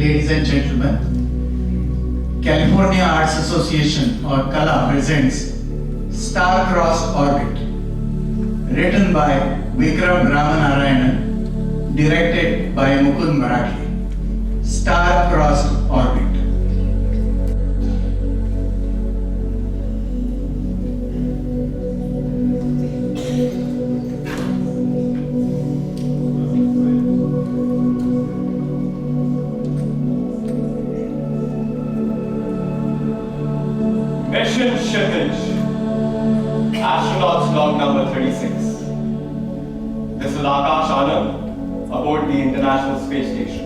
Ladies and gentlemen, California Arts Association or CalAA presents Star-Crossed Orbit, written by Vikram Ramanarayanan, directed by Mukund Marathe. Star-Crossed Orbit. Mission Shipage. Astronauts log number 36. This is Akash Anand aboard the International Space Station.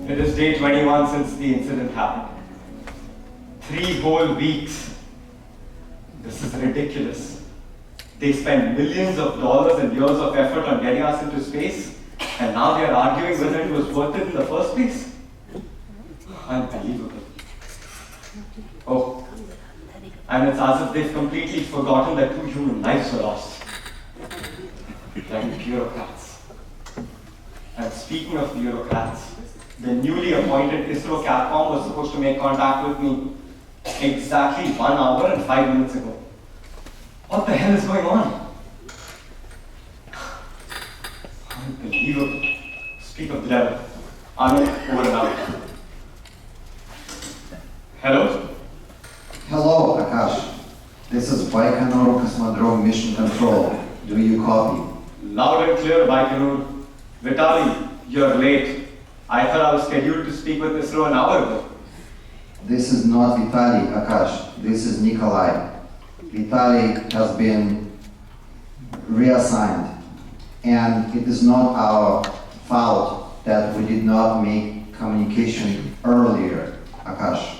It is day 21 since the incident happened. 3 whole weeks. This is ridiculous. They spent millions of dollars and years of effort on getting us into space, and now they are arguing whether it was worth it in the first place? Unbelievable. Oh, and it's as if they've completely forgotten that 2 human lives were lost. Like bureaucrats. And speaking of bureaucrats, the newly appointed ISRO Capcom was supposed to make contact with me exactly 1 hour and 5 minutes ago. What the hell is going on? Unbelievable. Speak of the devil. Anand, over and out. Hello? Hello, Akash. This is Baikonur Cosmodrome Mission Control. Do you copy? Loud and clear, Baikonur. Vitali, you're late. I thought I was scheduled to speak with ISRO an hour ago. This is not Vitali, Akash. This is Nikolai. Vitali has been reassigned, and it is not our fault that we did not make communication earlier, Akash.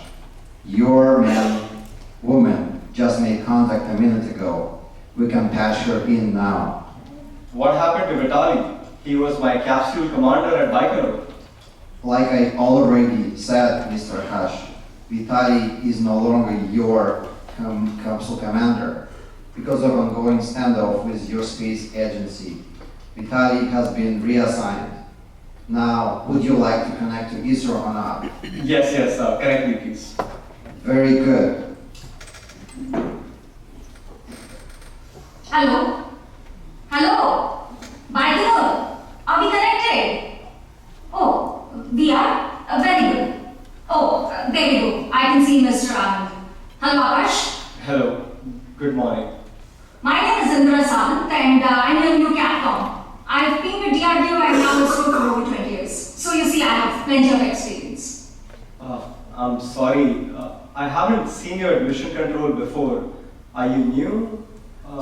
Your woman just made contact a minute ago. We can patch her in now. What happened to Vitali? He was my capsule commander at Baikonur. Like I already said, Mr. Akash, Vitali is no longer your capsule commander because of ongoing standoff with your space agency. Vitali has been reassigned. Now, would you like to connect to ISRO or not? Yes, connect me please. Very good. Hello? Hello? Baikonur? Are we connected? Oh, we are? Very good. Oh, there we go. I can see Mr. Anand. Hello, Akash. Hello. Good morning. My name is Indra Sant and I'm your new Capcom. I've been with DRDO and now ISRO for over 20 years. So you see, I have plenty of experience. I'm sorry. I haven't seen your mission control before. Are you new?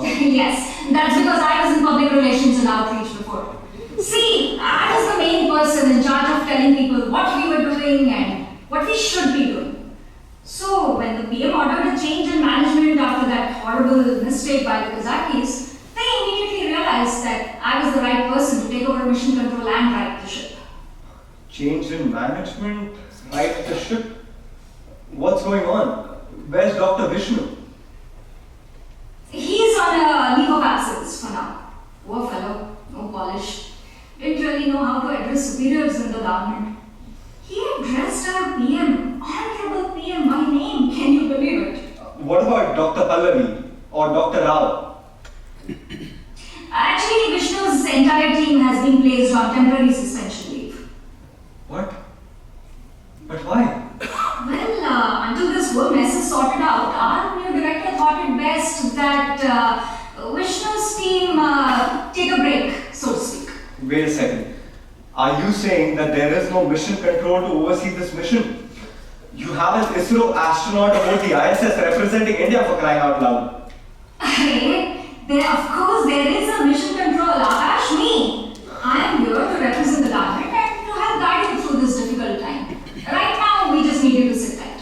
Yes, that's because I was in public relations and outreach before. See, I was the main person in charge of telling people what we were doing and what we should be doing. So, when the PM ordered a change in management after that horrible mistake by the Kazakis, they immediately realized that I was the right person to take over mission control and right the ship. Change in management? Right the ship? What's going on? Where's Dr. Vishnu? He's on a leave of absence for now. Poor fellow, no polish. Didn't really know how to address superiors in the government. He addressed our PM, Honorable PM, by name. Can you believe it? What about Dr. Pallavi or Dr. Rao? Actually, Vishnu's entire team has been placed on temporary suspension leave. What? But why? Well, until this whole mess is sorted out, our new director thought it best that Vishnu's team take a break, so to speak. Wait a second. Are you saying that there is no mission control to oversee this mission? You have an ISRO astronaut aboard the ISS representing India, for crying out loud. Of course, there is a mission control, Akash, me. I am here to represent the government and to help guide you through this difficult time. Right now, we just need you to sit tight.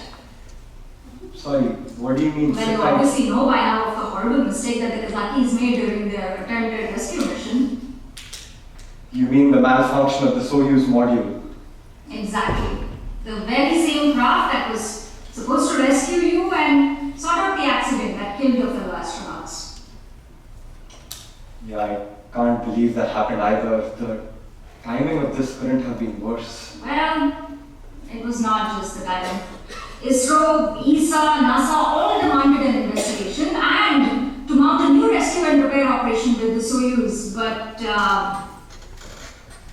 Sorry, what do you mean Well, sit you tight? obviously know by now of the horrible mistake that the Kazakis made during their attempted rescue mission. You mean the malfunction of the Soyuz module? Exactly. The very same craft that was supposed to rescue you and sort out the accident that killed your fellow astronauts. Yeah, I can't believe that happened either. Timing of this couldn't have been worse. Well, it was not just the timing. ISRO, ESA, NASA all demanded an investigation and to mount a new rescue and repair operation with the Soyuz, but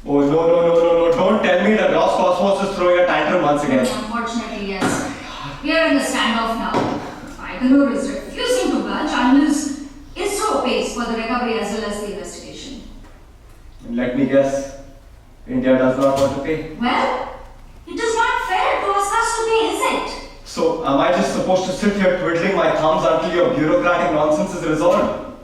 Oh, no. Don't tell me that Roscosmos is throwing a tantrum once again. unfortunately, yes. We are in the standoff now. Baikonur is refusing to budge unless ISRO pays for the recovery as well as the investigation. And let me guess, India does not want to pay. Well, it is not fair to ask us to pay, is it? So, am I just supposed to sit here twiddling my thumbs until your bureaucratic nonsense is resolved?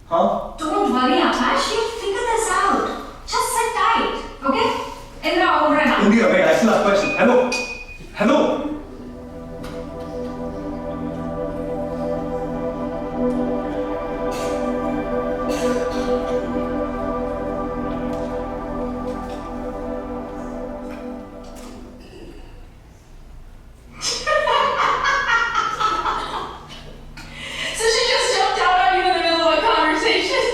Huh? Don't worry, Akash, you'll figure this out. Just sit tight, okay? Indra, over and out. India, wait, I still have a question. Hello? Hello? So she just jumped out on you in the middle of a conversation?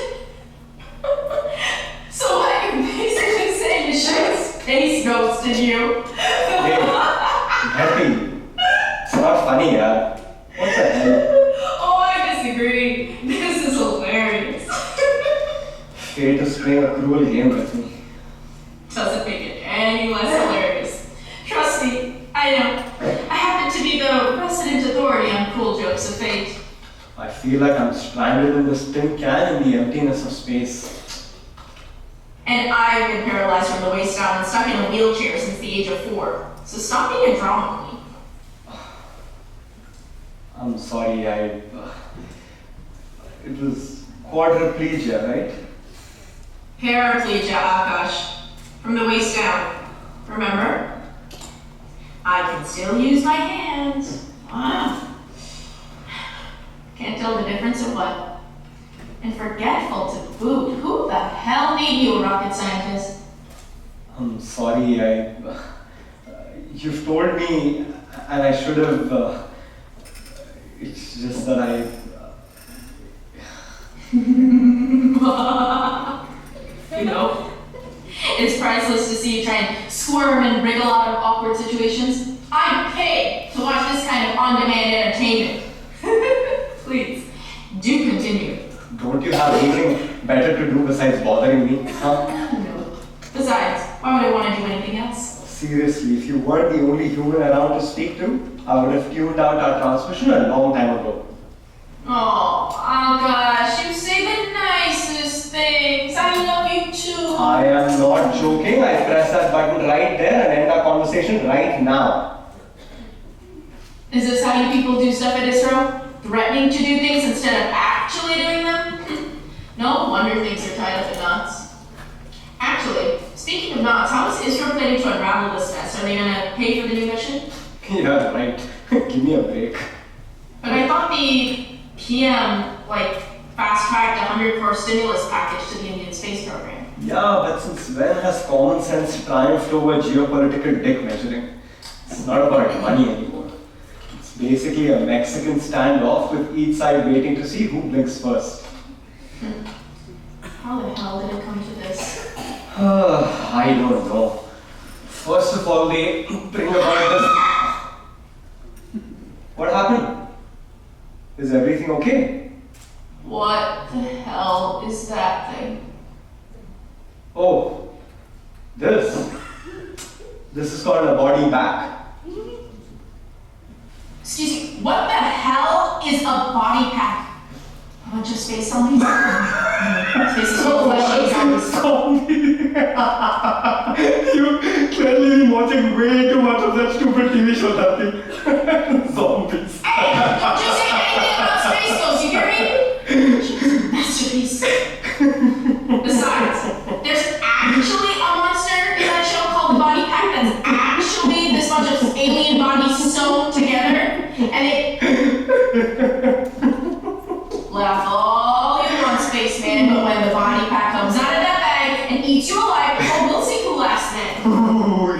So what you're basically saying is she space ghosted you? Hey, Happy. It's not funny, yeah. What the hell? Oh, I disagree. This is hilarious. Fate is playing a cruel game with me. Doesn't make it any less hilarious. Trust me, I know. I happen to be the resident authority on cool jokes of fate. I feel like I'm stranded in this tin can in the emptiness of space. And I've been paralyzed from the waist down and stuck in a wheelchair since the age of 4. So stop being a drama queen. I'm sorry, it was quadriplegia, right? Paraplegia, Akash. From the waist down. Remember? I can still use my hands. Ah. Can't tell the difference of what. And forgetful to boot. Who the hell made you a rocket scientist? I'm sorry, you've told me, and I should have, it's just that You know, it's priceless to see you try and squirm and wriggle out of awkward situations. I'd pay to watch this kind of on-demand entertainment. Please, do continue. don't you have anything better to do besides bothering me, huh? No. Besides, why would I want to do anything else? Seriously, if you weren't the only human around to speak to, I would have tuned out our transmission a long time ago. Oh gosh, you say the nicest things. I love you too. I am not joking. I press that button right there and end our conversation right now. Is this how you people do stuff at ISRO? Threatening to do things instead of actually doing them? No wonder things are tied up in knots. Actually, speaking of knots, how is ISRO planning to unravel this mess? Are they gonna pay for the new mission? Yeah, right. Give me a break. But I thought the PM, fast-tracked a 100-crore stimulus package to the Indian space program. Yeah, but since when has common sense triumphed over geopolitical dick measuring? It's not about money anymore. It's basically a Mexican standoff with each side waiting to see who blinks first. How the hell did it come to this? I don't know. First of all, they bring about this. What happened? Is everything okay? What the hell is that thing? Oh, this. This is called a body pack. Excuse me, what the hell is a body pack? A bunch of space zombies? Space is full of fleshy zombies. You've clearly been watching way too much of that stupid TV show, that thing. Zombies. Hey, don't you say anything about space ghosts, you hear me? She's a masterpiece. Besides, there's actually a monster in that show called the Body Pack that's actually this bunch of alien bodies sewn together, and it... Laugh all you want, spaceman, but when the body pack comes out of that bag and eats you alive, oh, we'll see who laughs then. Ooh,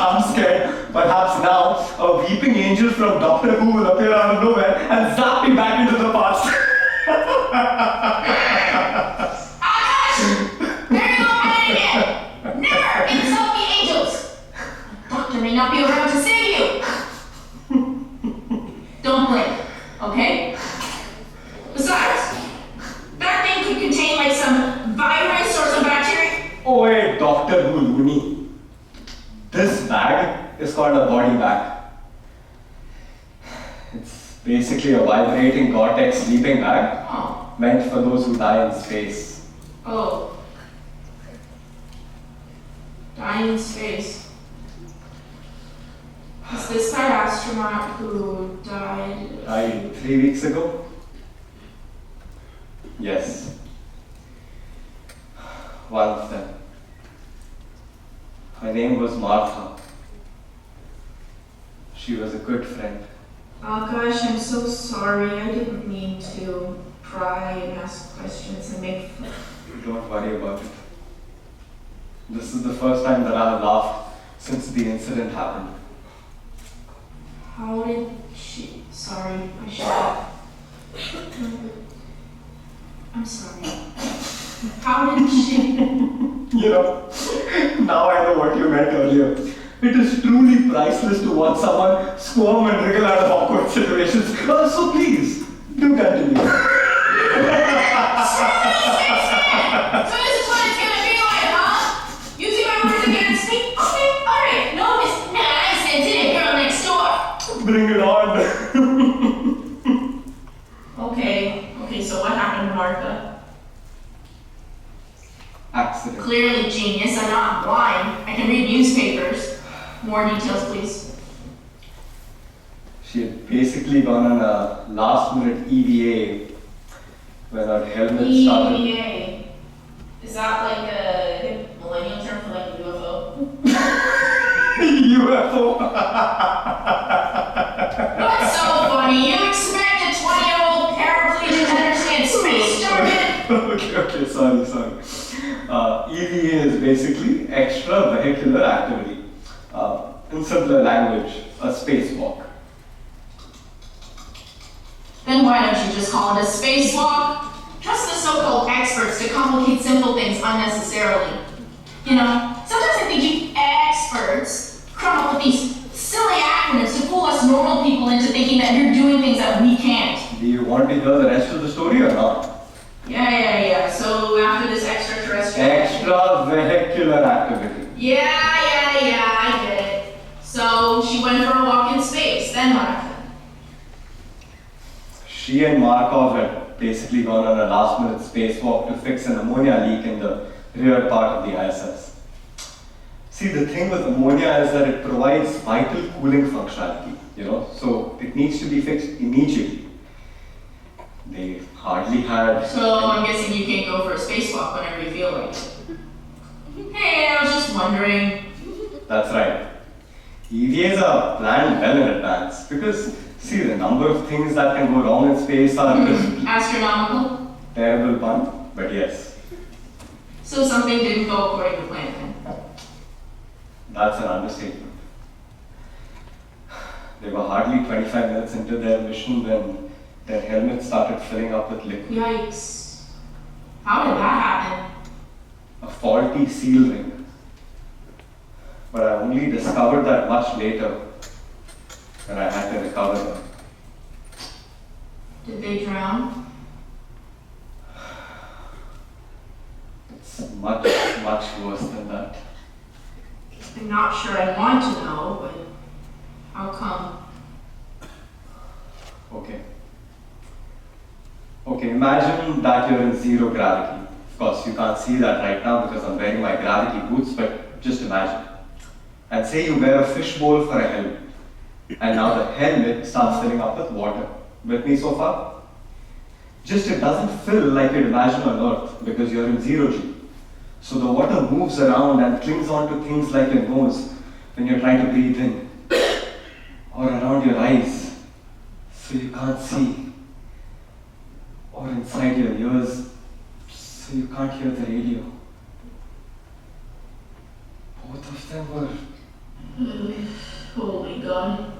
I'm scared. Perhaps now a weeping angel from Doctor Who will appear out of nowhere and zap me back into the past. Ah, gosh! There you go, my name her body back. It's basically a vibrating Gore-Tex sleeping bag meant for those who die in space. Oh. Die in space. Is this that astronaut who died? Died 3 weeks ago? Yes. One of them. Her name was Marathe. She was a good friend. Oh gosh, I'm so sorry. I didn't mean to pry and ask questions and make fun. Don't worry about it. This is the first time that I have laughed since the incident happened. How did she? Sorry, I should have. I'm sorry. How did she? You know, now I know what you meant earlier. It is truly priceless to watch someone squirm and wriggle out of awkward situations. So please, do continue. So this is what it's gonna be like, huh? Using my words against me? Okay, alright. No, it's nice and to the girl next door. Bring it on. Okay, so what happened to Martha? Accident. Clearly genius, I'm not blind. I can read newspapers. More details, please. She had basically gone on a last-minute EVA when her helmet started. EVA. Is that like a hip millennial term for like a UFO? UFO. What's so funny? You expect a 20-year-old paraplegic to understand space jargon? Okay, sorry. EVA is basically extravehicular activity. In simpler language, a spacewalk. Then why don't you just call it a spacewalk? Trust the so-called experts to complicate simple things unnecessarily. You know, sometimes I think you experts come up with these silly acronyms to fool us normal people into thinking that you're doing things that we can't. Do you want to hear the rest of the story or not? Yeah. So after this extraterrestrial... Extravehicular activity. Yeah, I get it. So she went for a walk in space, then what happened? She and Markov had basically gone on a last-minute spacewalk to fix an ammonia leak in the rear part of the ISS. See, the thing with ammonia is that it provides vital cooling functionality, so it needs to be fixed immediately. They hardly had... So I'm guessing you can't go for a spacewalk whenever you feel like it. Hey, I was just wondering. That's right. EVAs are planned well in advance because, see, the number of things that can go wrong in space are just... Astronomical? Terrible pun, but yes. So something didn't go according to plan then? That's an understatement. They were hardly 25 minutes into their mission when their helmets started filling up with liquid. Yikes. How did that happen? A faulty seal ring. But I only discovered that much later when I had to recover them. Did they drown? It's much worse than that. I'm not sure I want to know, but how come? Okay, imagine that you're in zero gravity. Of course, you can't see that right now because I'm wearing my gravity boots, but just imagine. And say you wear a fishbowl for a helmet. And now the helmet starts filling up with water. With me so far? Just it doesn't fill like you'd imagine on Earth because you're in zero G. So the water moves around and clings onto things like your nose when you're trying to breathe in. Or around your eyes so you can't see. Or inside your ears so you can't hear the radio. Both of them were... Holy God.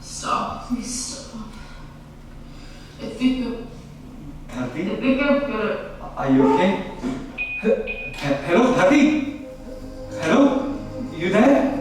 Stop. Please stop. I think I'm gonna... Are you okay? Hello, Dhati? Hello? You there?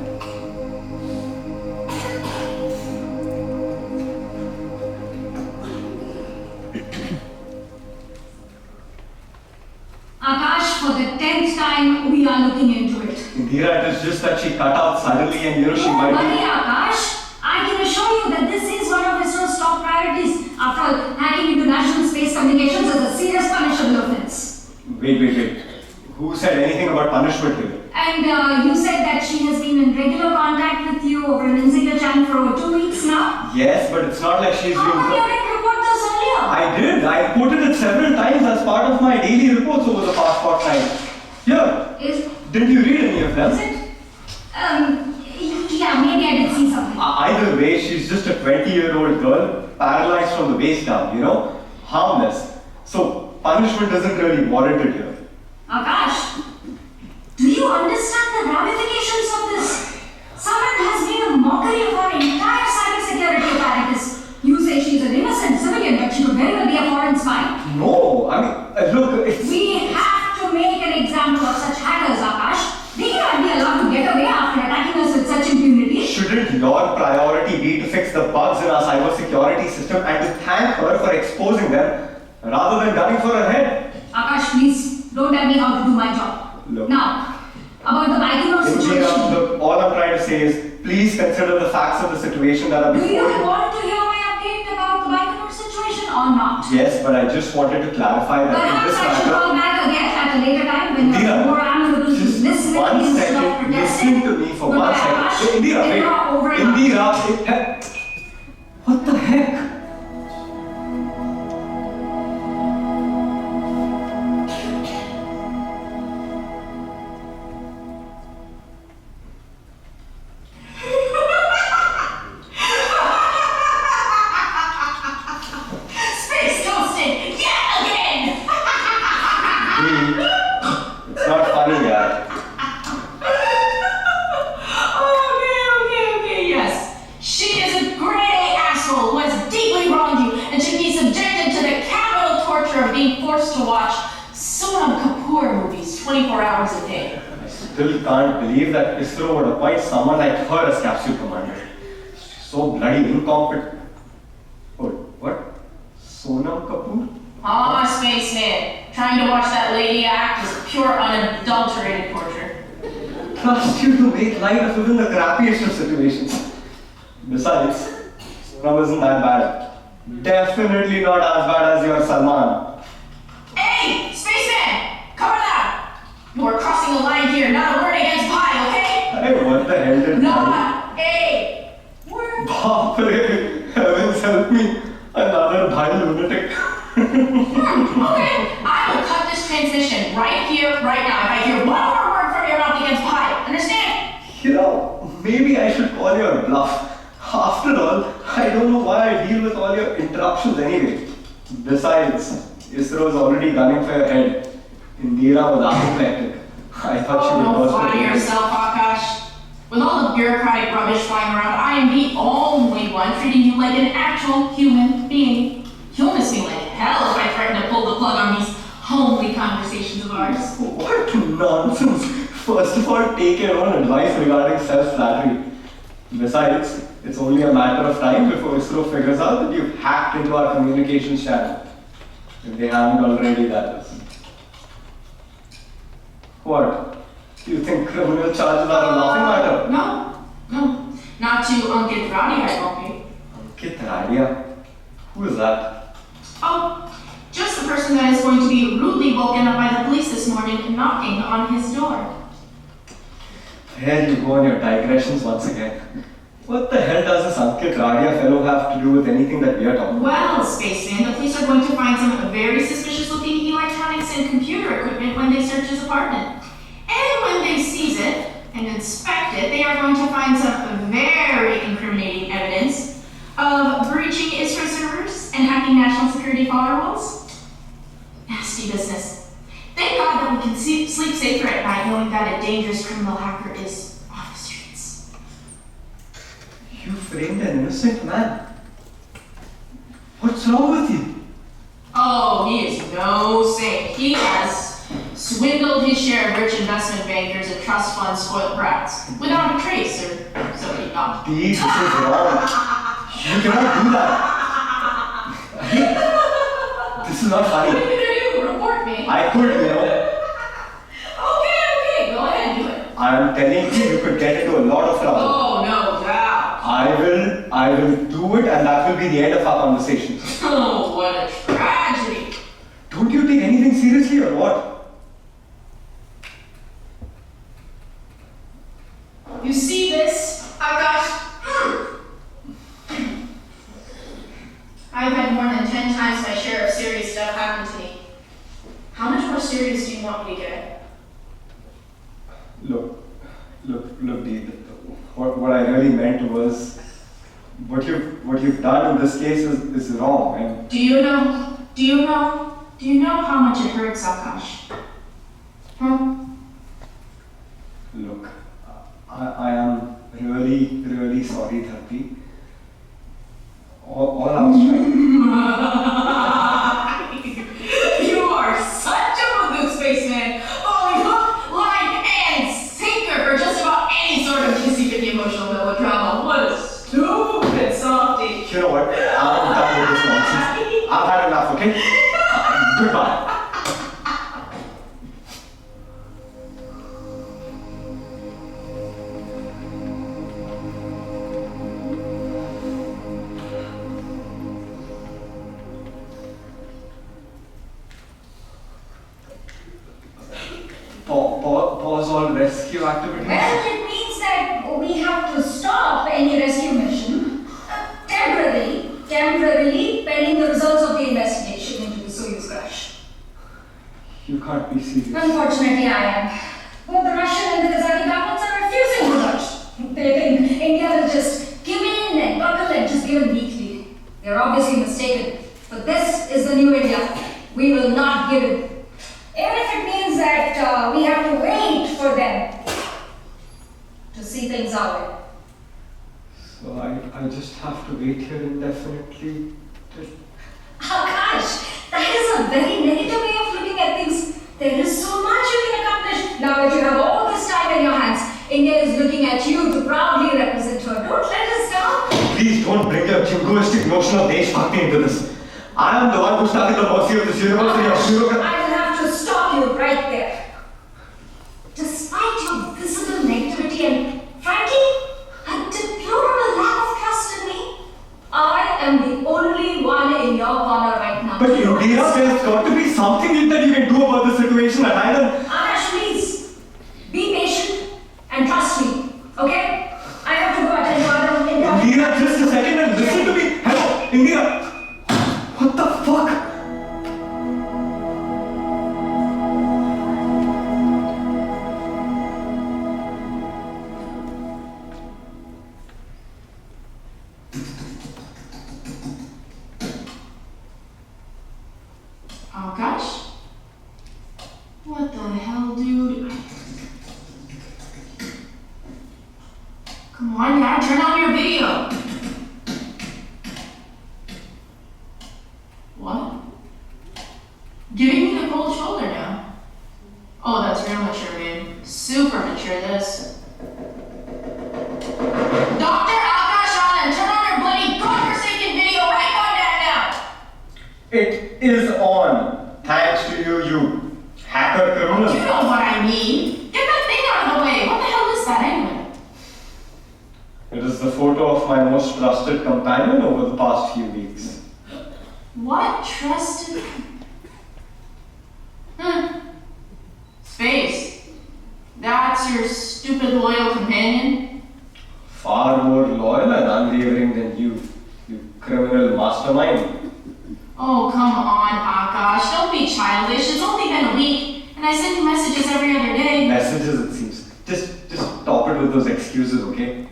Akash, for the 10th time, we are looking into it. In Indira, it is just that she cut out suddenly and she Don't might worry, be... Akash. I can assure you that this is one of ISRO's top priorities. After all, hacking into national space communications is a serious punishable offense. Wait. Who said anything about punishment here? And you said that she has been in regular contact with you over an Instagram channel for over 2 weeks now? Yes, but it's not like she's How come you been... didn't report this earlier? I did. I reported it several times as part of my daily reports over the past fortnight. Here. Did you read any of them? Is it? Yeah, maybe I did see something. Either way, she's just a 20-year-old girl, paralyzed from the waist down, harmless. So, punishment isn't really warranted here. Akash, do you understand the ramifications of this? Someone has made a mockery of our entire cybersecurity apparatus. You say she's an innocent civilian, but she could very well be a foreign spy. No, I mean, look, it's... We have to make an example of such hackers, Akash. They cannot be allowed to get away after attacking us with such impunity. Shouldn't your priority be to fix the bugs in our cybersecurity system and to thank her for exposing them rather than gunning for her head? Akash, please, don't tell me how to do my job. Look. Now, about the Baikonur situation. Look, all I'm trying to say is, please consider the facts of the situation that are Do before you want to hear my update about the Baikonur situation or not? Yes, but I just wanted to clarify that in Perhaps this I should matter... call back again at a later time when you're Indira, more amenable to just listening one instead of second, protesting. listen to me for Goodbye, one second. Akash. Hey, Indira, wait. Indira, over and out. Indira, what the heck? Space toasted yet again! It's not funny, yaar. Okay, yes. She is a grade A asshole who has deeply wronged you and should be subjected to the capital torture of being forced to watch Sonam Kapoor movies 24 hours a day. I still can't believe that ISRO would appoint someone like her as capsule commander. She's so bloody incompetent. Oh, what? Sonam Kapoor? Spaceman. Trying to watch that lady act is pure unadulterated torture. Trust you to make light of even the crappiest of situations. Besides, Sonam isn't that bad. Definitely not as bad as your Salman. Hey, Spaceman! Cover that! You are crossing the line here, not a word against pie, okay? Hey, what the hell did Not a word. Baapre, heavens help me. Another bhai lunatic. Okay, I will cut this transmission right here, right now, if I hear one more word from your mouth against pie. Understand? Maybe I should call your bluff. After all, I don't know why I deal with all your interruptions anyway. Besides, ISRO's already gunning for your head. Indira was apoplectic. I thought she would Don't burst flatter her yourself, Akash. With all the bureaucratic rubbish flying around, I am the only one treating you like an actual human being. You'll miss me like hell if I threaten to pull the plug on these homely conversations of ours. What nonsense! First of all, take your own advice regarding self-flattery. Besides, it's only a matter of time before ISRO figures out that you've hacked into our communications channel. If they haven't already, that is. What? Do you think criminal charges are a laughing matter? No. Not to Ankit Radi, I won't be. Ankit Radia? Who is that? Oh, just the person that is going to be rudely woken up by the police this morning and knocking on his door. Here you go on your digressions once again. What the hell does this Ankit Radia fellow have to do with anything that we are talking about? Well, Spaceman, the police are going to find some very suspicious-looking electronics and computer equipment when they search his apartment. And when they seize it and inspect it, they are going to find some very incriminating evidence of breaching ISRO servers and hacking national security firewalls. Nasty business. Thank God that we can sleep safer at night knowing that a dangerous criminal hacker is on the streets. You framed an innocent man. What's wrong with you? Oh, he is no saint. He has swindled his share of rich investment bankers and trust fund spoiled brats without a trace, or so he thought. This is wrong. You cannot do that. This is not What funny. are you gonna do? Report me? I could, Okay, go ahead, do it. I I'm telling you, you could get into a lot of trouble. Oh, no doubt. I will do it, and that will be the end of our conversation. Oh, what a tragedy. Don't you take anything seriously or what? You see this, Akash? I've had more than 10 times my share of serious stuff happen to me. How much more serious do you want me to get? Look, Dee, what I really meant was, what you've done in this case is wrong. And Do you know how much it hurts, Akash? Huh? look, I am really, really sorry, Dharti. All I was trying. You are such a Mugdha spaceman. Falling hook, line, and sinker for just about any sort of juicy-pitty emotional melodrama. What a stupid softie. You know what? I'm done with this nonsense. I've had enough, okay? Goodbye. Pause all rescue activities. Well, it means that we have to stop any rescue mission temporarily pending the results of the investigation into the Soyuz crash. You can't be serious. Unfortunately, I am. Both the Russian and the Kazakh governments are refusing to budge. They think India will just give in and buckle and just give a weak lead. They are obviously mistaken. But this is the new India. We will not give in. Even if it means that we have to wait for them to see things our way. So I just have to wait here indefinitely. Akash, that is a very negative way of looking at things. There is so much you can accomplish. Now that you have all this time in your hands, India is looking at you to proudly represent her. Don't let us down. Please don't bring your jingoistic notion of Deshbhakti into this. I am the one who stuck at the mercy of this university of Shloka. I will have to stop you right there. Despite your visible negativity and, frankly, a deplorable lack of trust in me, I am the only one in your corner right now. But India, there's got to be something that you can do about the situation at hand. Akash, please, be patient and trust me, okay? I have to go attend to other important... Indira, just a second and listen to me. Hello, Indira. What the fuck? Oh gosh. What the hell, dude? Come on, Dad, turn on your video. What? Giving me the cold shoulder now. Oh, that's real mature, man. Super mature, this. Dr. Akash Anand, turn on your bloody godforsaken video right on that now! It is on. Thanks to you, you hacker criminal. You know what I mean. Get that thing out of the way. What the hell is that anyway? It is the photo of my most trusted companion over the past few weeks. What trusted? Space. That's your stupid loyal companion? Far more loyal and unwavering than you criminal mastermind. Oh, come on, Akash. Don't be childish. It's only been a week, and I send you messages every other day. Messages, it seems. Just stop it with those excuses, okay?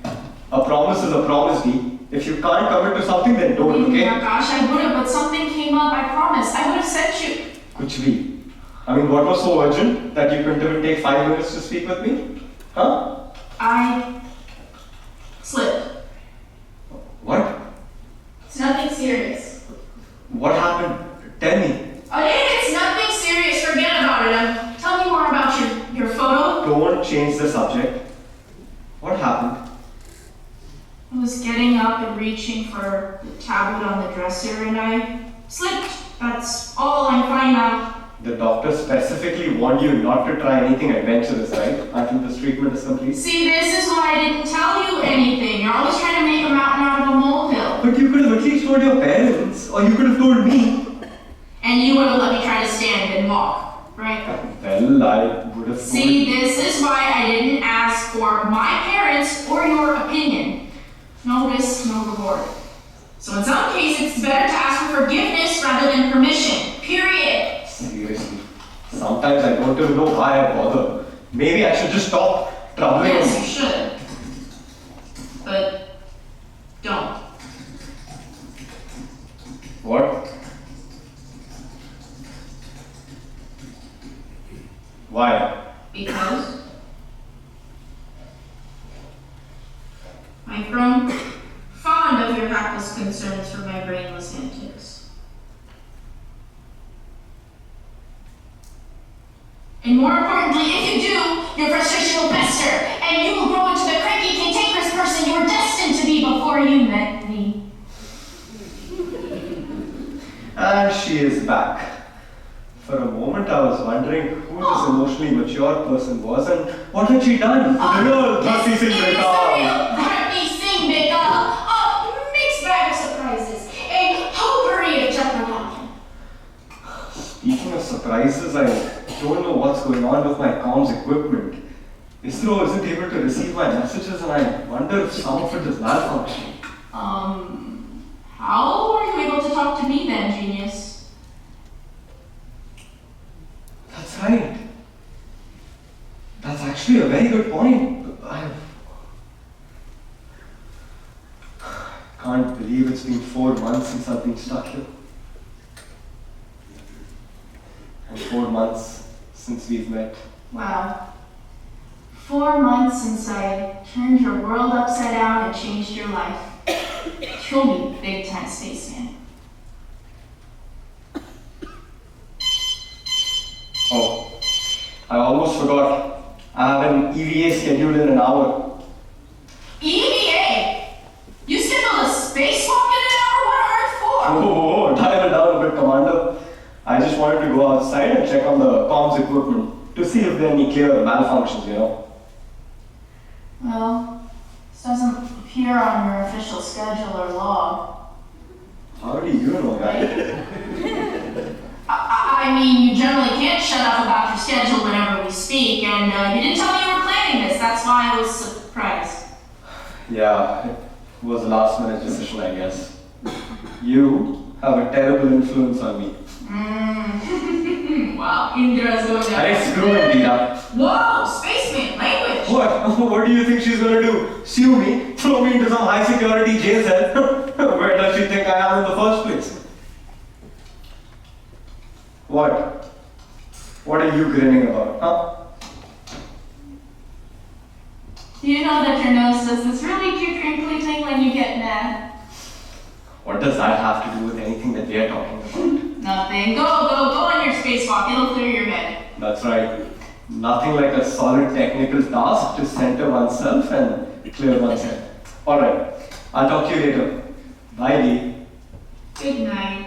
A promise is a promise, Dee. If you can't commit to something, then don't, okay? Akash, I would have, but something came up, I promise. I would have sent you. Kuch bhi. I mean, what was so urgent that you couldn't even take 5 minutes to speak with me? Huh? I slipped. What? It's nothing serious. What happened? Tell me. Okay, it's nothing serious. Forget about it. Tell me more about your photo. Don't change the subject. What happened? I was getting up and reaching for the tablet on the dresser and I slipped. That's all. I'm fine now. The doctor specifically warned you not to try anything adventurous, right? Until this treatment is complete. See, this is why I didn't tell you anything. You're always trying to make a mountain out of a molehill. But you could have at least told your parents, or you could have told me. And you would have let me try to stand and walk, right? Well, I would have told. See, this is why I didn't ask for my parents or your opinion. No risk, no reward. So in some cases, it's better to ask for forgiveness rather than permission. Period. Seriously. Sometimes I don't even know why I bother. Maybe I should just stop troubling Yes, me. you should. But don't. What? Why? Because I've grown fond of your hapless concerns for my brainless antics. And more importantly, if you do, your frustration will fester, and you will grow into the cranky, cantankerous person you were destined to be before you met me. And she is back. For a moment I was wondering who this emotionally mature person was and what had she done? The real Bhakti Singh It is the Bekar. real Bhakti Singh Bekar. A mixed bag of surprises. A potpourri of Chaitanya. Speaking of surprises, I don't know what's going on with my comms equipment. ISRO isn't able to receive my messages and I wonder if some of it is malfunctioning. How are you able to talk to me then, genius? That's right. That's actually a very good point. I can't believe it's been 4 months since I've been stuck here. And 4 months since we've met. Wow. 4 months since I turned your world upside down and changed your life. You'll be big time spaceman. Oh, I almost forgot. I have an EVA scheduled in an hour. EVA? You scheduled a spacewalk in an hour? What on earth for? Oh, dial it down a bit, Commander. I just wanted to go outside and check on the comms equipment to see if there are any clear malfunctions, you know. Well, this doesn't appear on your official schedule or log. How do you know that? I mean, you generally can't shut up about your schedule whenever we speak, and you didn't tell me you were planning this. That's why I was surprised. Yeah, it was a last minute decision, I guess. You have a terrible influence on me. Wow, Indra's going down. Hey, screw it, Dina. Whoa, spaceman, language. What? What do you think she's gonna do? Sue me? Throw me into some high security jail cell? Where does she think I am in the first place? What? What are you grinning about, huh? Do you know that your nose does this really cute crinkly thing when you get mad? What does that have to do with anything that we are talking about? Nothing. Go on your spacewalk. It'll clear your head. That's right. Nothing like a solid technical task to center oneself and clear one's head. Alright, I'll talk to you later. Bye, Dee. Good night.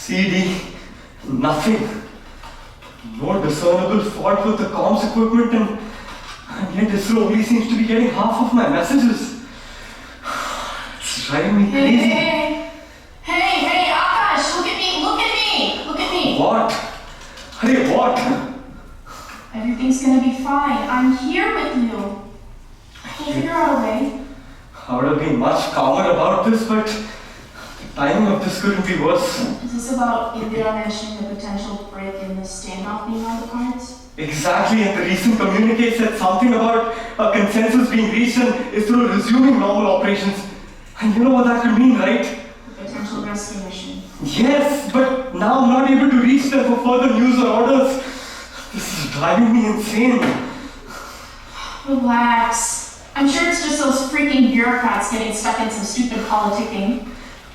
CD, nothing. No discernible fault with the comms equipment, and yet this only seems to be getting half of my messages. It's driving me crazy. Hey, Akash, look at me. What? Hey, what? Everything's gonna be fine. I'm here with you. We'll figure out a way. I would have been much calmer about this, but the timing of this couldn't be worse. Is this about India mentioning the potential break in the standoff being on the cards? Exactly, and the recent communique said something about a consensus being reached and is through resuming normal operations. And you know what that could mean, right? A potential rescue mission. Yes, but now I'm not able to reach them for further news or orders. This is driving me insane. Relax. I'm sure it's just those freaking bureaucrats getting stuck in some stupid politicking.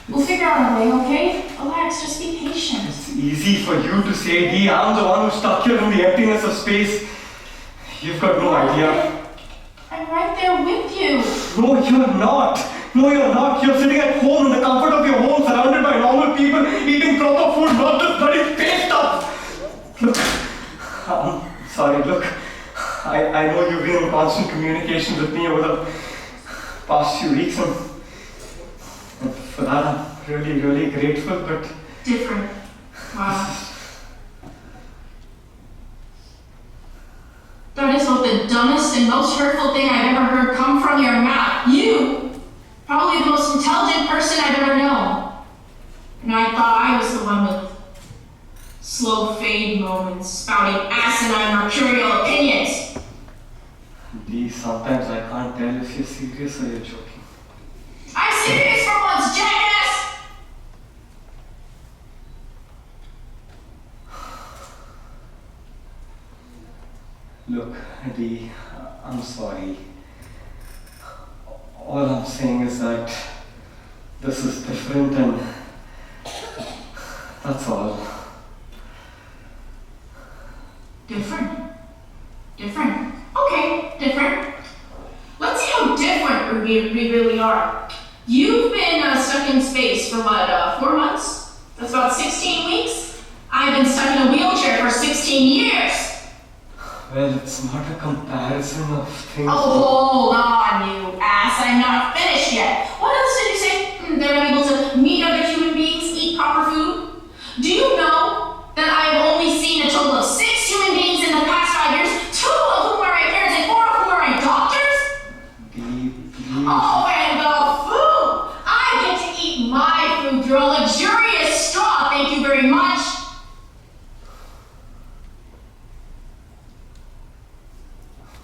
We'll figure out a way, okay? Relax, just be patient. It's easy for you to say, Dee. I'm the one who's stuck here in the emptiness of space. You've got no idea. I'm right there with you. No, you're not. No, you're not. You're sitting at home in the comfort of your home, surrounded by normal people, eating proper food, not this bloody space stuff. Look, I'm sorry, look. I know you've been in constant communication with me over the past few weeks, and for that I'm really, really grateful, but... Different. Wow. That is what the dumbest and most hurtful thing I've ever heard come from your mouth. You! Probably the most intelligent person I've ever known. And I thought I was the one with slow fade moments, spouting asinine mercurial opinions. Dee, sometimes I can't tell if you're serious or you're joking. I'm serious for once, jackass! Look, Dee, I'm sorry. All I'm saying is that this is different, and that's all. Different? Okay, different. Let's see how different we really are. You've been stuck in space for what, 4 months? That's about 16 weeks? I've been stuck in a wheelchair for 16 years! Well, it's not a comparison of things. Oh, hold on, you ass. I'm not finished yet. What else did you say? They're unable to meet other human beings, eat proper food? Do you know that I have only seen a total of 6 human beings in the past 5 years, 2 of whom are my parents and 4 of whom are my doctors? Please. Oh, and the food! I get to eat my food through a luxurious straw, thank you very much.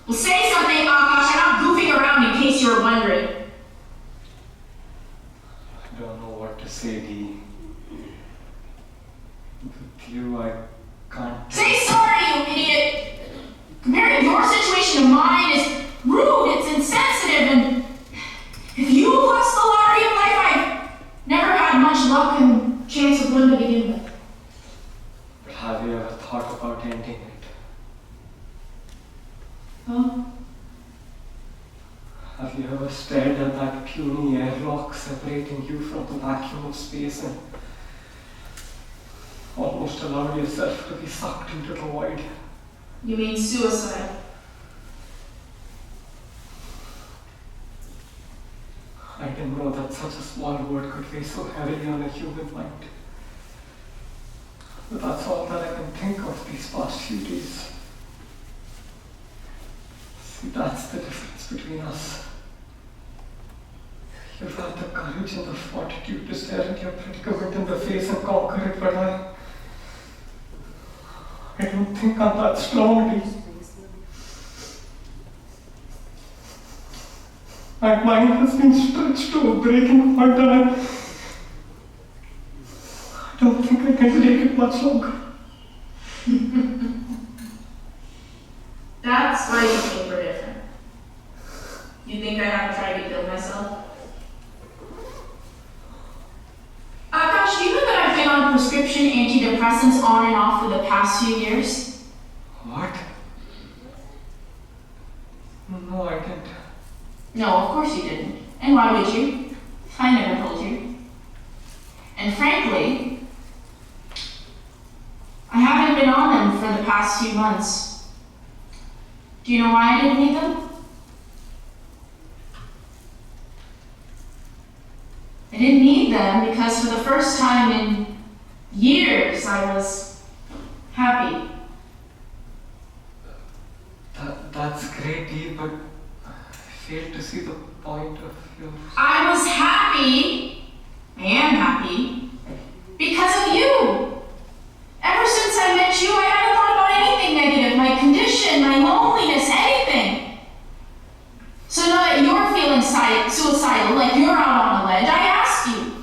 Well, say something, Akash. I'm not goofing around in case you were wondering. I don't know what to say, Dee. With you, I can't... Say sorry, you idiot! Comparing your situation to mine is rude, it's insensitive, and if you lost the lottery of life, I've never had much luck and chance of one to begin with. But have you ever thought about ending it? Huh? Have you ever stared at that puny airlock separating you from the vacuum of space and almost allowed yourself to be sucked into the void? You mean suicide? I didn't know that such a small word could weigh so heavily on a human mind. But that's all that I can think of these past few days. See, that's the difference between us. You've had the courage and the fortitude to stare at your predicament in the face and conquer it, but I don't think I'm that strong, Dee. My mind has been stretched to a breaking point, and I don't think I can take it much longer. That's why you think we're different. You think I haven't tried to kill myself? Akash, do you know that I've been on prescription antidepressants on and off for the past few years? What? No, I didn't. No, of course you didn't. And why would you? I never told you. And frankly, past few months. Do you know why I didn't need them? I didn't need them because for the first time in years I was happy. That's great, Dee, but I fail to see the point of yours. I was happy, I am happy, because of you. Ever since I met you, I haven't thought about anything negative, my condition, my loneliness, anything. So now that you're feeling suicidal, like you're out on a ledge, I ask you,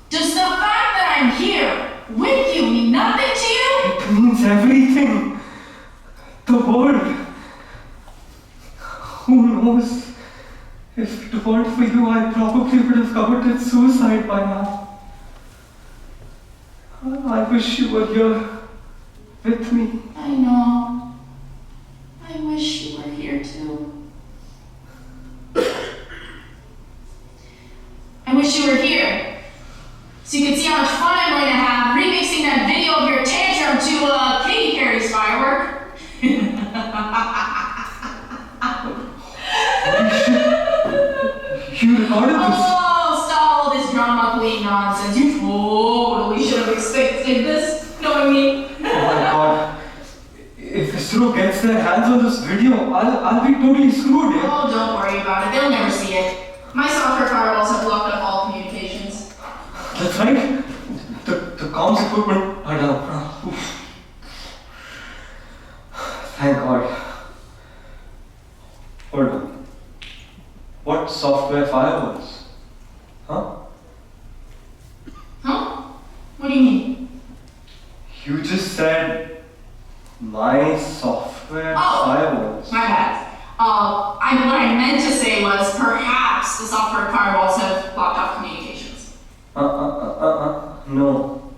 does the fact that I'm here with you mean nothing to you? It means everything. The world. Who knows? If it weren't for you, I probably would have committed suicide by now. I wish you were here with me. I know. I wish you were here too. I wish you were here, so you could see how much fun I'm going to have remixing that video of your tantrum to Katy Perry's firework. You recorded this? Oh, stop all this drama queen nonsense. You totally should have expected this, knowing me. Oh my god. If ISRO gets their hands on this video, I'll be totally screwed, yeah? Oh, don't worry about it. They'll never see it. My software firewalls have blocked up all communications. That's right. The comms equipment are down. Oof. Thank God. Hold on. What software firewalls? Huh? Huh? What do you mean? You just said my software firewalls. My bad. What I meant to say was perhaps the software firewalls have blocked off communications. No.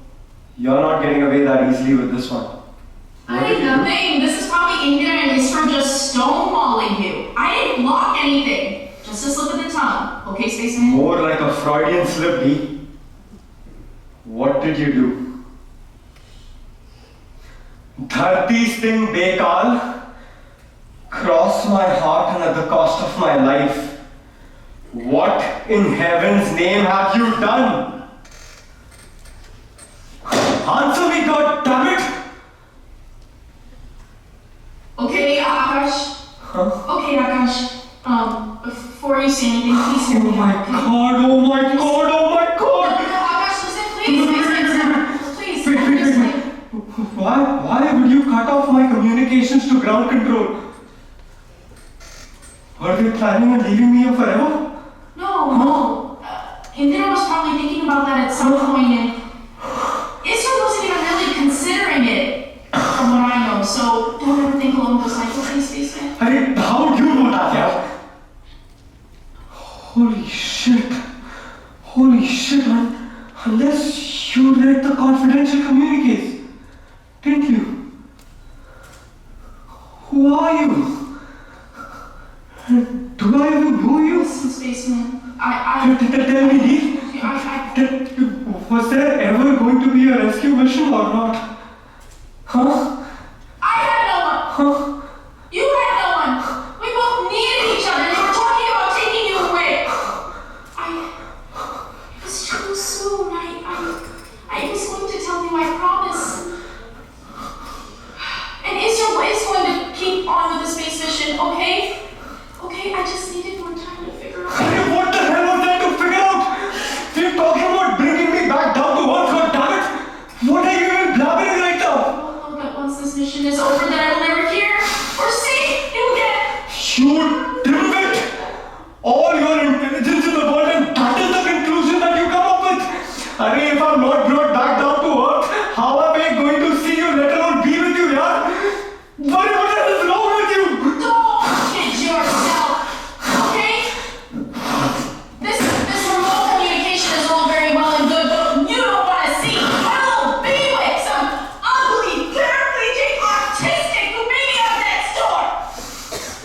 You're not getting away that easily with this one. I did nothing. This is probably India and ISRO just stonewalling you. I didn't block anything. Just a slip of the tongue. Okay, Spaceman? More like a Freudian slip, D. What did you do? Dharti Singh Bekal, cross my heart and at the cost of my life. What in heaven's name have you done? Answer me, God damn it! Okay, Akash. Huh? Okay, Akash. Before you say anything, please hear me Oh my out, okay? God, oh my God, oh my No, God! Akash, listen, please. Please, Wait. Why would you cut off my communications to ground control? Are they planning on leaving me here forever? No. Indira was probably thinking about that at some point, and ISRO wasn't even really considering it, from what I know, so don't ever think along those lines, okay, Spaceman? How do you know that, yeah? Holy shit, man. Unless you read the confidential communiques, didn't you? Who are you? Do I even know you? Listen, Spaceman, Tell me, Lee. Was there ever going to be a rescue mission or not? Huh? I had no one. Huh? You had no one. We both needed each other. They were talking about taking you away. It was too soon. I was going to tell you, I promise. And ISRO is going to keep on with the space mission, okay? Okay, I just needed more time to figure out. What the hell was that to figure out? You're talking about bringing me back down to earth, God damn it! What are you even blabbering right now? I'll know that once this mission is over, that I will never hear or see you again. You dimwit! All your intelligence in the world, and that is the conclusion that you come up with! If I'm not brought back down to earth, how am I going to see you, let alone be with you, yaar? What is wrong with you? Don't kid yourself, okay? This remote communication is all very well and good, but you don't want to see Hello Bewick, some ugly, paraplegic, autistic who may be up next door.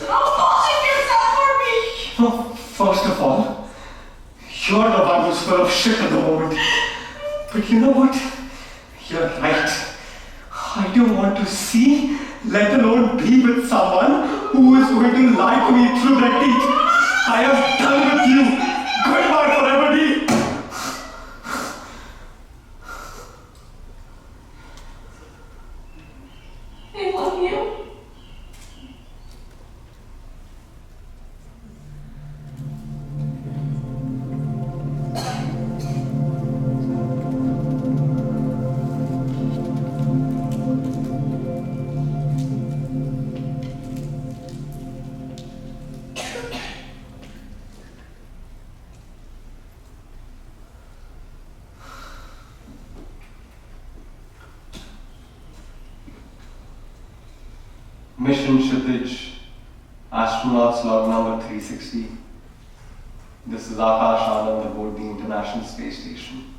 Don't bullshit yourself for me. Well, first of all, you're the one who's full of shit at the moment. But you know what? You're right. I don't want to see, let alone be with someone who is going to lie to me through their teeth. I am done with you. Goodbye forever, Dee. I love you. Mission Kshitij, astronauts log number 360. This is Akash Anand aboard the International Space Station.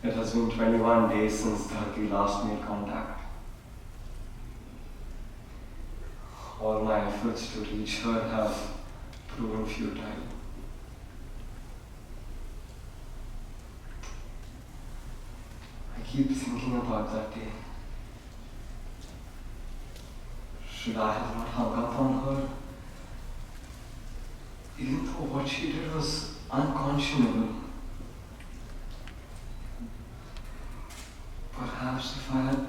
It has been 21 days since Dharti last made contact. All my efforts to reach her have proven futile. I keep thinking about that day. Should I have not hung up on her? Even though what she did was unconscionable. Perhaps if I had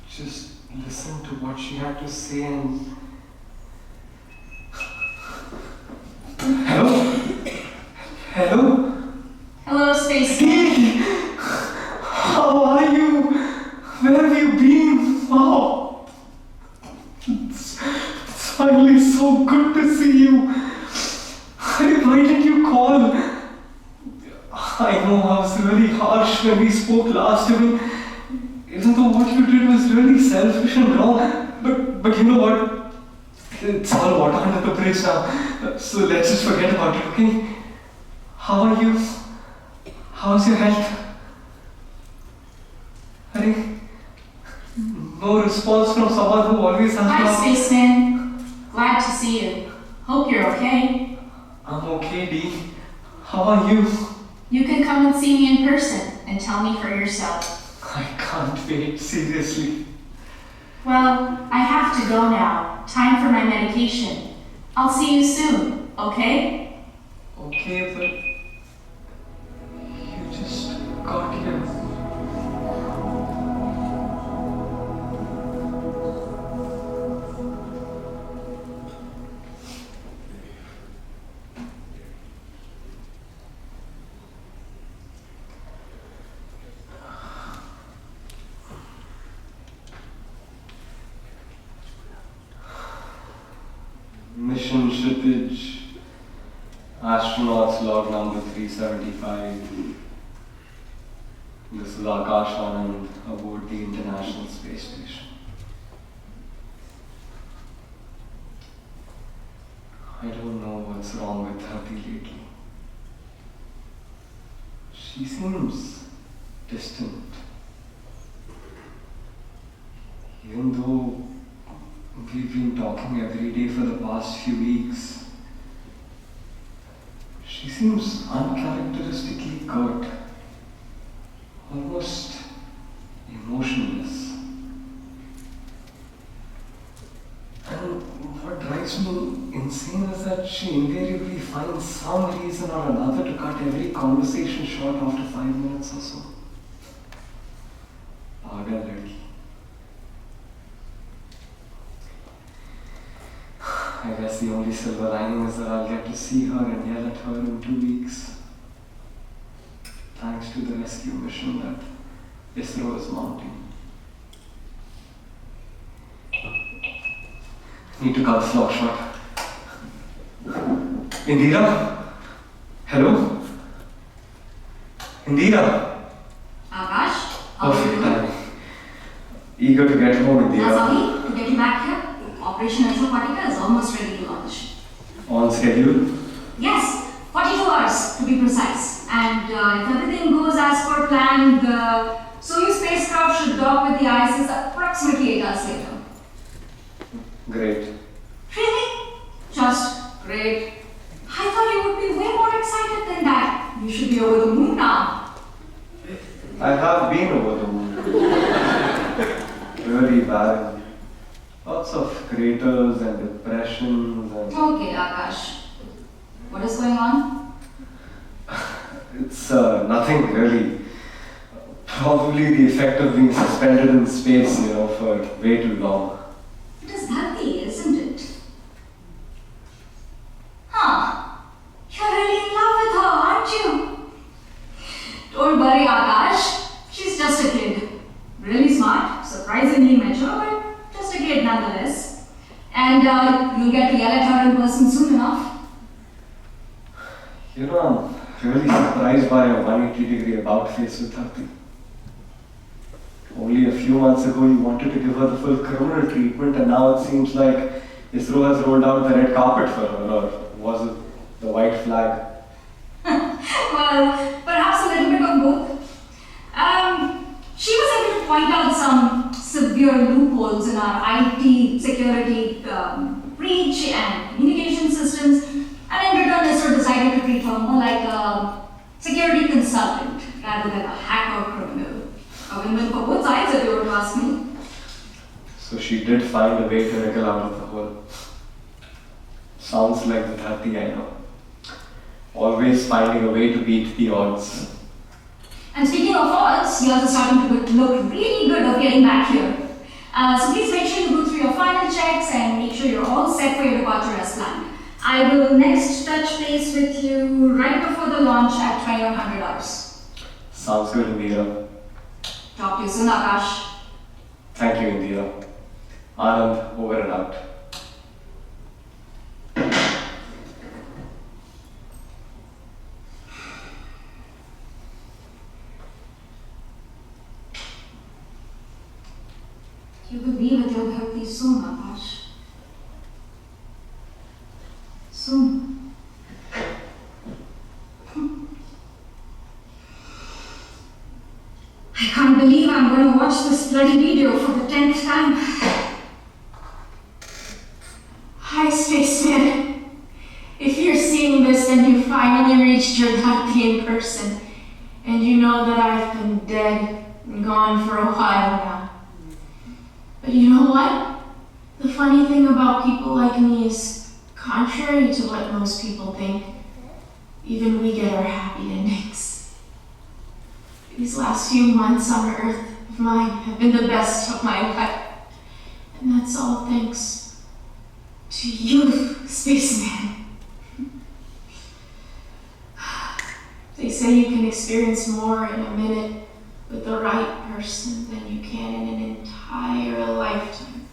just listened to what she had to say and... Hello? Hello? Hello, Space. Kini! How are you? Where have you been? Wow! It's finally so good to see you. Why did you call? I know I was really harsh when we spoke last time. Even though what you did was really selfish and wrong. But you know what? It's all water under the bridge now. So let's just forget about it, okay? How are you? How's your health? No response from someone who always has Hi, Spaceman. Glad to see you. Hope you're okay. I'm okay, Dee. How are you? You can come and see me in person and tell me for yourself. I can't wait, seriously. Well, I have to go now. Time for my medication. I'll see you soon, okay? Okay, but you just got here. Mission Kshitij, astronauts log number 375. This is Akash Anand aboard the International Space Station. I don't know what's wrong with Dharti lately. She seems distant. Even though we've been talking every day for the past few weeks, she seems uncharacteristically curt, almost emotionless. And what drives me insane is that she invariably finds some reason or another to cut every conversation short after 5 minutes or so. Pagal ladki. I guess the only silver lining is that I'll get to see her and yell at her in 2 weeks. Thanks to the rescue mission that ISRO is mounting. Need to cut the vlog short. Indira? Hello? Indira? Akash, how are Perfect you? timing. Eager to get home, Indira. Sorry to get you back here. Operation Exotica is almost ready to launch. On schedule? Yes, 42 hours to be precise. And if everything goes as per plan, the Soyuz spacecraft should dock with the ISS approximately 8 hours later. Great. Really? Just great. I thought you would be way more excited than that. You should be over the moon now. I have been over the moon. Really barren. Lots of craters and depressions and... Okay, Akash. What is going on? It's nothing really. Probably the effect of being suspended in space, for way too long. It is Dhati, isn't it? Huh. You're really in love with her, aren't you? Don't worry, Akash. She's just a kid. Really smart, surprisingly mature, but just a kid nonetheless. And you'll get to yell at her in person soon enough. I'm really surprised by your 180-degree about-face with Dhati. Only a few months ago you wanted to give her the full criminal treatment, and now it seems like ISRO has rolled out the red carpet for her, or was it the white flag? Well, perhaps a little bit of both. She was able to point out some severe loopholes in our IT security breach and communication systems, and in return ISRO decided to treat her more like a security consultant rather than a hacker criminal. A win-win for both sides, if you were to ask me. So she did find a way to wriggle out of the hole. Sounds like the Dhati I know. Always finding a way to beat the odds. And speaking of odds, yours are starting to look really good of getting back here. So please make sure you go through your final checks and make sure you're all set for your departure as planned. I will next touch base with you right before the launch at 2100 hours. Sounds good, Indira. Talk to you soon, Akash. Thank you, Indira. Anand, over and out. You will be with your Dhati soon, Akash. Soon. I can't believe I'm going to watch this bloody video for the 10th time. Hi, Spaceman. If you're seeing this, then you finally reached your Dhati in person. And you know that I've been dead and gone for a while now. But you know what? The funny thing about people like me is, contrary to what most people think, even we get our happy endings. These last few months on Earth of mine have been the best of my life. And that's all thanks to you, Spaceman. They say you can experience more in a minute with the right person than you can in an entire lifetime.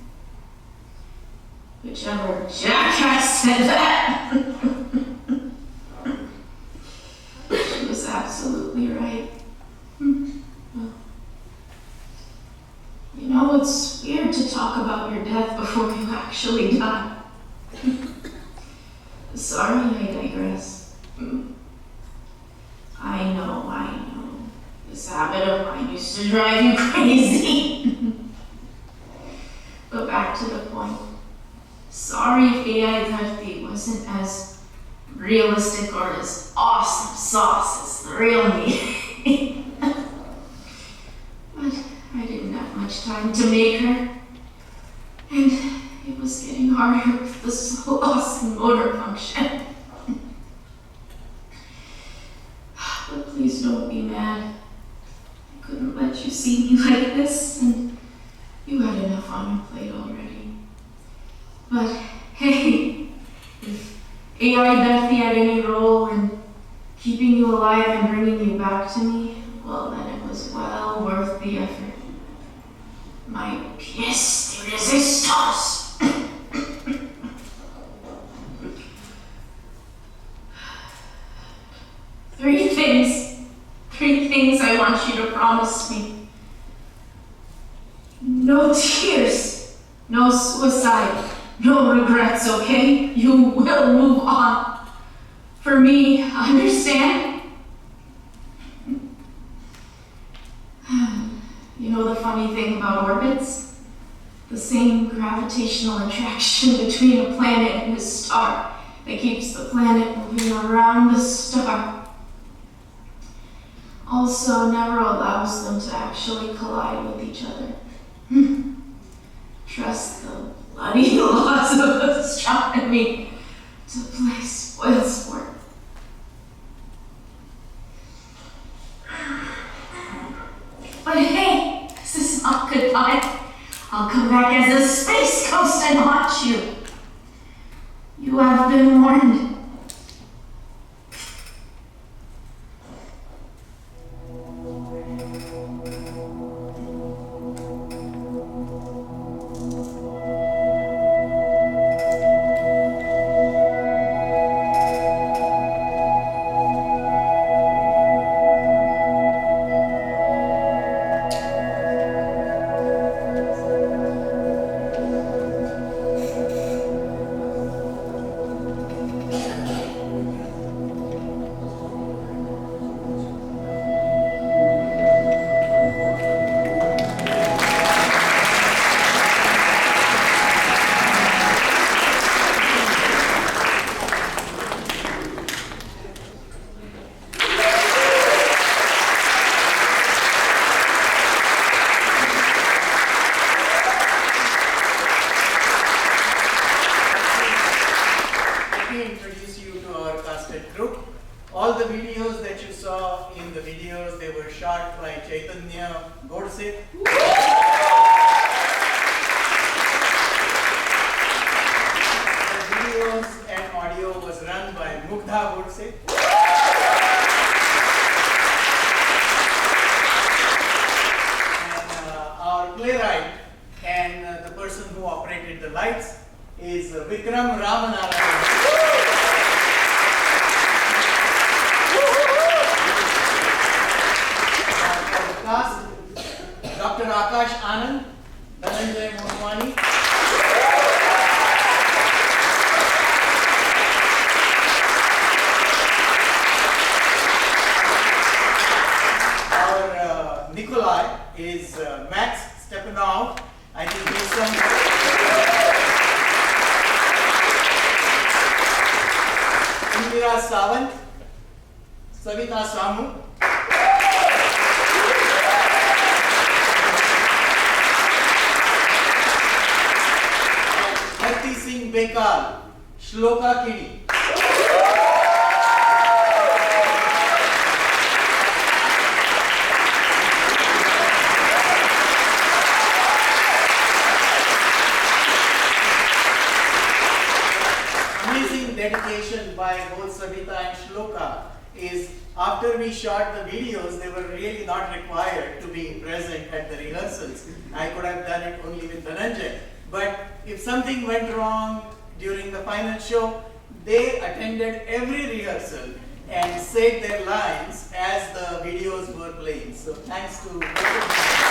Whichever jackass said that. She was absolutely right. Well, you know, it's weird to talk about your death before you actually die. Sorry, I digress. I know. This habit of mine used to drive you crazy. But back to the point. Sorry if AI Dhati wasn't as realistic or as awesome sauce as the real me. But I didn't have much time to make her. And it was getting harder with the so awesome motor function. But please don't be mad. I couldn't let you see me like this, and you had enough on your plate already. But hey, if AI Dhati had any role in keeping you alive and bringing you back to me, well then it was well worth the effort. My pièce de résistance. Three things I want you to promise me. No tears, no suicide, no regrets, okay? You will move on. For me, understand? You know the funny thing about orbits? The same gravitational attraction between a planet and a star that keeps the planet moving around the star. also never allows them to actually collide with each other. Trust the bloody laws of astronomy to play spoil sport. But hey, this is not goodbye. I'll come back as a space ghost and haunt you. You have been warned. All the videos that you saw in the videos, they were shot by Chaitanya Godsay. The videos and audio was run by Mugdha Godsay. And our playwright and the person who operated the lights is Vikram Ramanarayanan. Dr. Akash Anand, Dhananjay Motwani, our Nikolai is Max Stepanov. I think he's some. Indira Sawant, Savitha Samu. Bekal, Shloka, Kini. Amazing dedication by both Savitha and Shloka is after we shot the videos, they were really not required to be present at the rehearsals. I could have done it only with Dhananjay. But if something went wrong during the final show, they attended every rehearsal and said their lines as the videos were playing. So thanks to both of them.